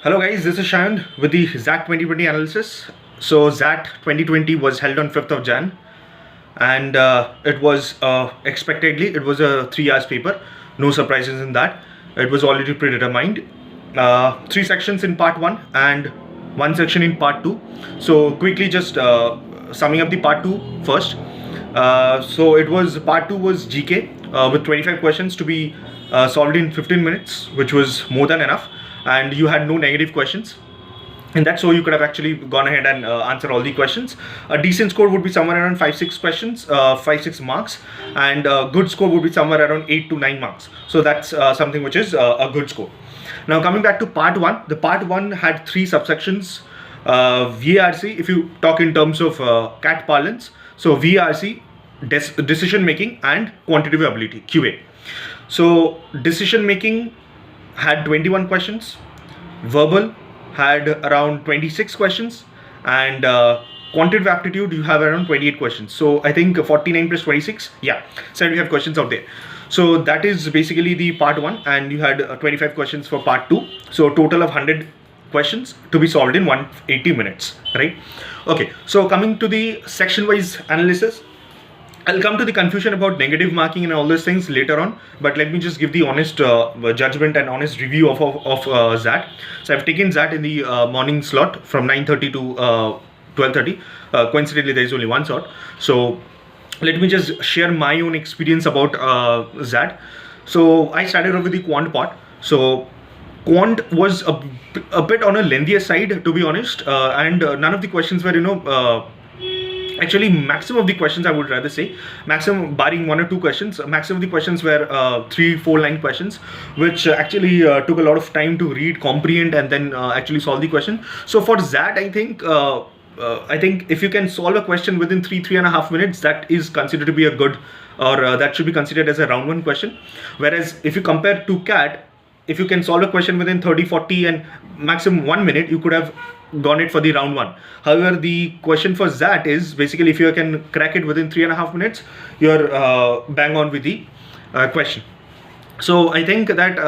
Hello guys, this is Shayon with the XAT 2020 analysis. So XAT 2020 was held on 5th of Jan and it was expectedly, it was a 3 hours paper. No surprises in that. It was already predetermined. 3 sections in part 1 and 1 section in part 2. So quickly just summing up the part 2 first. So it was part 2 was GK with 25 questions to be solved in 15 minutes, which was more than enough. And you had no negative questions, and that's so you could have actually gone ahead and answered all the questions. A decent score would be somewhere around 5-6 questions, 5-6 marks, and a good score would be somewhere around 8 to 9 marks. So that's something which is a good score. Now coming back to part 1, the part 1 had 3 subsections. VRC, if you talk in terms of CAT parlance, so VRC, decision making and quantitative ability, QA. So decision making had 21 questions, verbal had around 26 questions, and quantitative aptitude you have around 28 questions. So I think 49 plus 26, yeah, 75 questions out there. So that is basically the part 1, and you had 25 questions for part 2. So total of 100 questions to be solved in 180 minutes, right? Okay, so coming to the section wise analysis, I'll come to the confusion about negative marking and all those things later on, but let me just give the honest judgment and honest review of XAT. So I've taken XAT in the morning slot from 9:30 to 12:30. Coincidentally, there is only one slot. So let me just share my own experience about XAT. So I started off with the quant part. So quant was a bit on a lengthier side, to be honest, and none of the questions were, actually, maximum of the questions, I would rather say, maximum barring 1 or 2 questions, maximum of the questions were 3-4 line questions, which actually took a lot of time to read, comprehend, and then actually solve the question. So for XAT, I think if you can solve a question within 3.5 minutes, that is considered to be a good, or that should be considered as a round 1 question. Whereas if you compare to CAT, if you can solve a question within 30-40 and maximum 1 minute, you could have gone it for the round 1. However, the question for XAT is basically if you can crack it within 3.5 minutes, you're bang on with the question. So I think that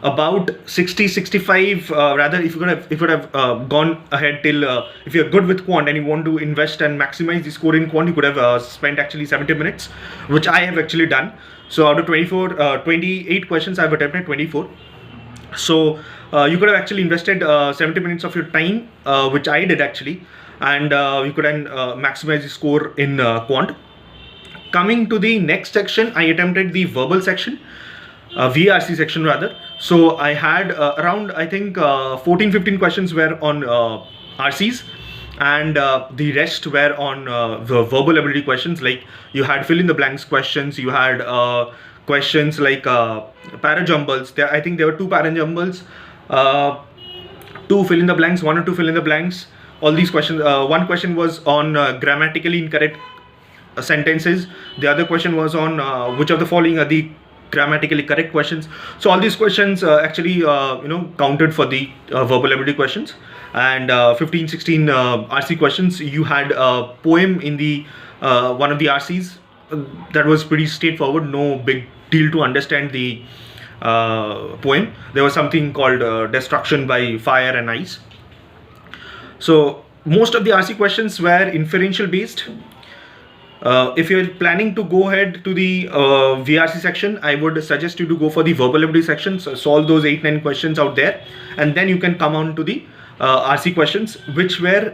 about 60-65, rather, if you could have gone ahead till if you're good with quant and you want to invest and maximize the score in quant, you could have spent actually 70 minutes, which I have actually done. So out of 28 questions, I've attempted 24. So you could have actually invested 70 minutes of your time, which I did actually, and you could then maximize the score in quant. Coming to the next section, I attempted the verbal section, VRC section rather. So I had around, I think 14-15 questions were on RCs, and the rest were on the verbal ability questions. Like you had fill in the blanks questions, you had questions like parajumbles. I think there were 2 parajumbles, 2 fill in the blanks, 1 or 2 fill in the blanks. All these questions, one question was on grammatically incorrect sentences. The other question was on which of the following are the grammatically correct questions. So all these questions actually counted for the verbal ability questions. And 15-16 RC questions. You had a poem in the one of the RCs. That was pretty straightforward, no big deal to understand the poem. There was something called destruction by fire and ice. So most of the RC questions were inferential based. If you're planning to go ahead to the VRC section, I would suggest you to go for the verbal ability section, so solve those 8-9 questions out there, and then you can come on to the RC questions, which were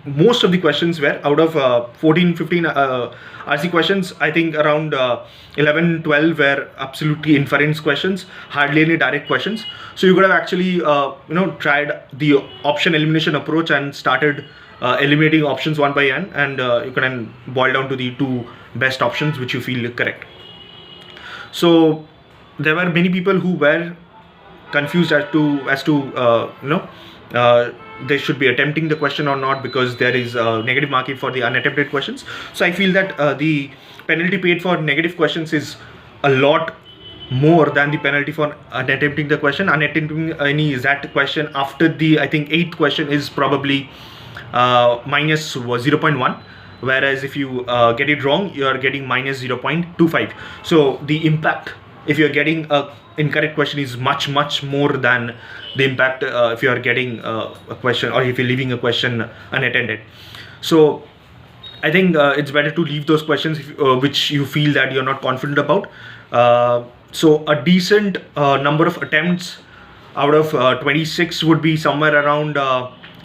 most of the questions were out of 14-15 RC questions. I think around 11-12 were absolutely inference questions, hardly any direct questions. So you could have actually tried the option elimination approach and started eliminating options one by one, and you can boil down to the 2 best options which you feel correct. So there were many people who were confused as to they should be attempting the question or not, because there is negative marking for the unattempted questions. So I feel that the penalty paid for negative questions is a lot more than the penalty for unattempting the question. Unattempting any XAT question after the, I think, 8th question is probably minus 0.1, whereas if you get it wrong, you are getting minus 0.25. So the impact if you're getting a incorrect question is much more than the impact if you are getting a question, or if you're leaving a question unattended. So I think it's better to leave those questions which you feel that you're not confident about. So a decent number of attempts out of 26 would be somewhere around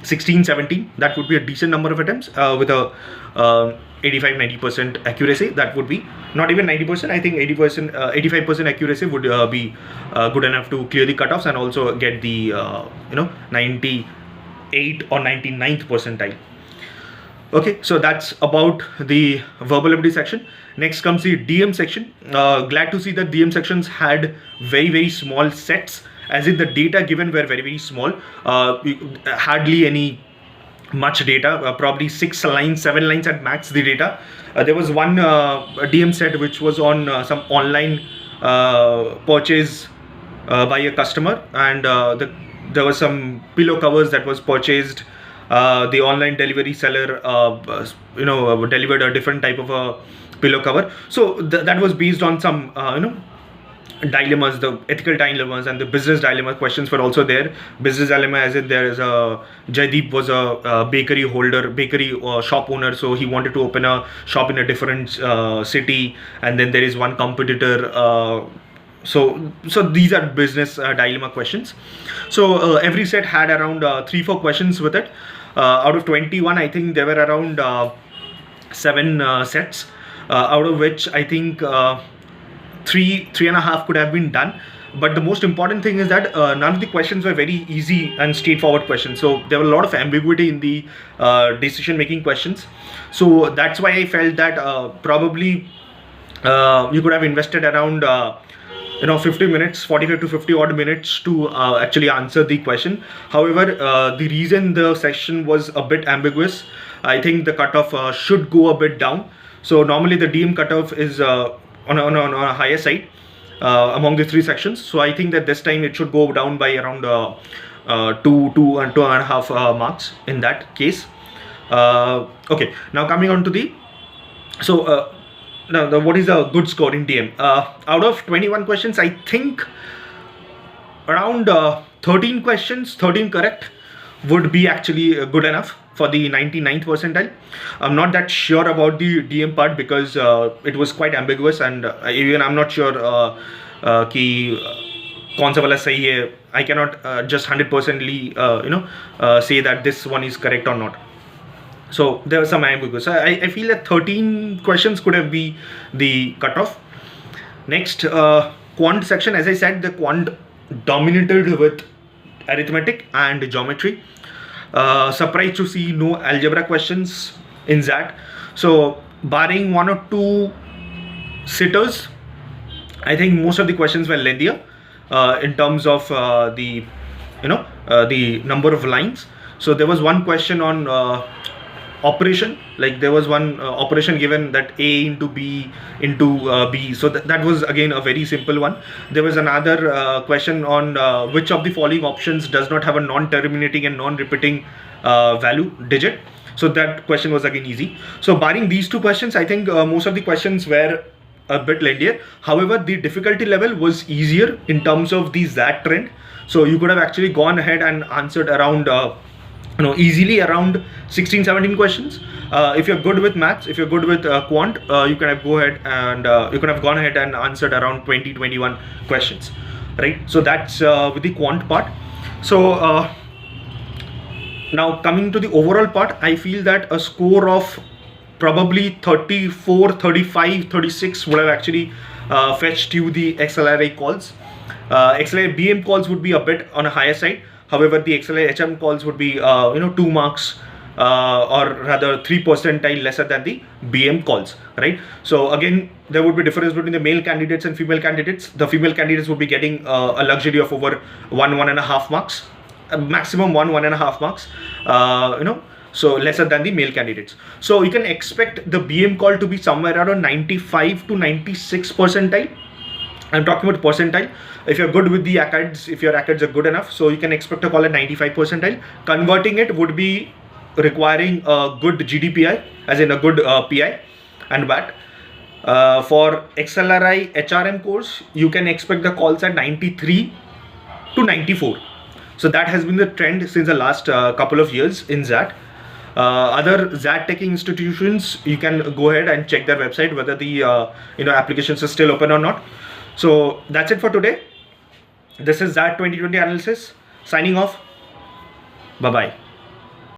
16, 17. That would be a decent number of attempts with a 85-90% accuracy. That would be not even 90%. I think 80%, 85% accuracy would be good enough to clear the cutoffs and also get the 98 or 99th percentile. Okay, so that's about the verbal ability section. Next comes the DM section. Glad to see that DM sections had very small sets, as in the data given were very small. Hardly any much data, probably 6 lines, 7 lines at max the data. There was one DM set which was on some online purchase by a customer, and there was some pillow covers that was purchased. The online delivery seller delivered a different type of a pillow cover. So that was based on some dilemmas, the ethical dilemmas and the business dilemma questions were also there. Business dilemma, as in there is a Jaideep was a bakery holder, bakery shop owner, so he wanted to open a shop in a different city, and then there is one competitor. So these are business dilemma questions. So every set had around 3-4 questions with it. Out of 21, I think there were around 7 sets, out of which I think 3.5 could have been done. But the most important thing is that none of the questions were very easy and straightforward questions. So there were a lot of ambiguity in the decision making questions. So that's why I felt that probably you could have invested around 50 minutes, 45 to 50 odd minutes to actually answer the question. However, the reason the session was a bit ambiguous, I think the cutoff should go a bit down. So normally the DM cutoff is on a higher side among the 3 sections. So I think that this time it should go down by around 2.5 marks in that case. Okay, now coming on to the now what is a good score in DM? Out of 21 questions, I think around 13 questions, 13 correct would be actually good enough for the 99th percentile. I'm not that sure about the DM part because it was quite ambiguous, and even I'm not sure कि कौन सा वाला सही है. I cannot just 100%ly say that this one is correct or not. So there was some ambiguous. I feel that 13 questions could have been the cutoff. Next, quant section. As I said, the quant dominated with arithmetic and geometry. Surprised to see no algebra questions in XAT. So barring 1 or 2 sitters, I think most of the questions were lengthier in terms of the number of lines. So there was one question on operation, like there was one operation given that A into B into B. So that was again a very simple one. There was another question on which of the following options does not have a non-terminating and non-repeating value digit. So that question was again easy. So barring these 2 questions, I think most of the questions were a bit lengthier. However, the difficulty level was easier in terms of the XAT trend. So you could have actually gone ahead and answered around easily around 16-17 questions. If you're good with maths, if you're good with quant, you can have gone ahead and answered around 20-21 questions, right? So that's with the quant part. So now coming to the overall part, I feel that a score of probably 34, 35, 36 would have actually fetched you the XLRI calls. XLRI BM calls would be a bit on a higher side. However, the XLRI HM calls would be 2 marks or rather 3 percentile lesser than the BM calls, right? So again, there would be difference between the male candidates and female candidates. The female candidates would be getting a luxury of over 1.5 marks, maximum 1.5 marks, so lesser than the male candidates. So you can expect the BM call to be somewhere around 95 to 96 percentile. I'm talking about percentile. If you're good with the ACADs, if your ACADs are good enough, so you can expect a call at 95 percentile. Converting it would be requiring a good GDPI, as in a good PI and VAT. For XLRI HRM course, you can expect the calls at 93 to 94. So that has been the trend since the last couple of years in XAT. Other XAT taking institutions, you can go ahead and check their website whether the applications are still open or not. So that's it for today. This is XAT 2020 analysis. Signing off. Bye bye.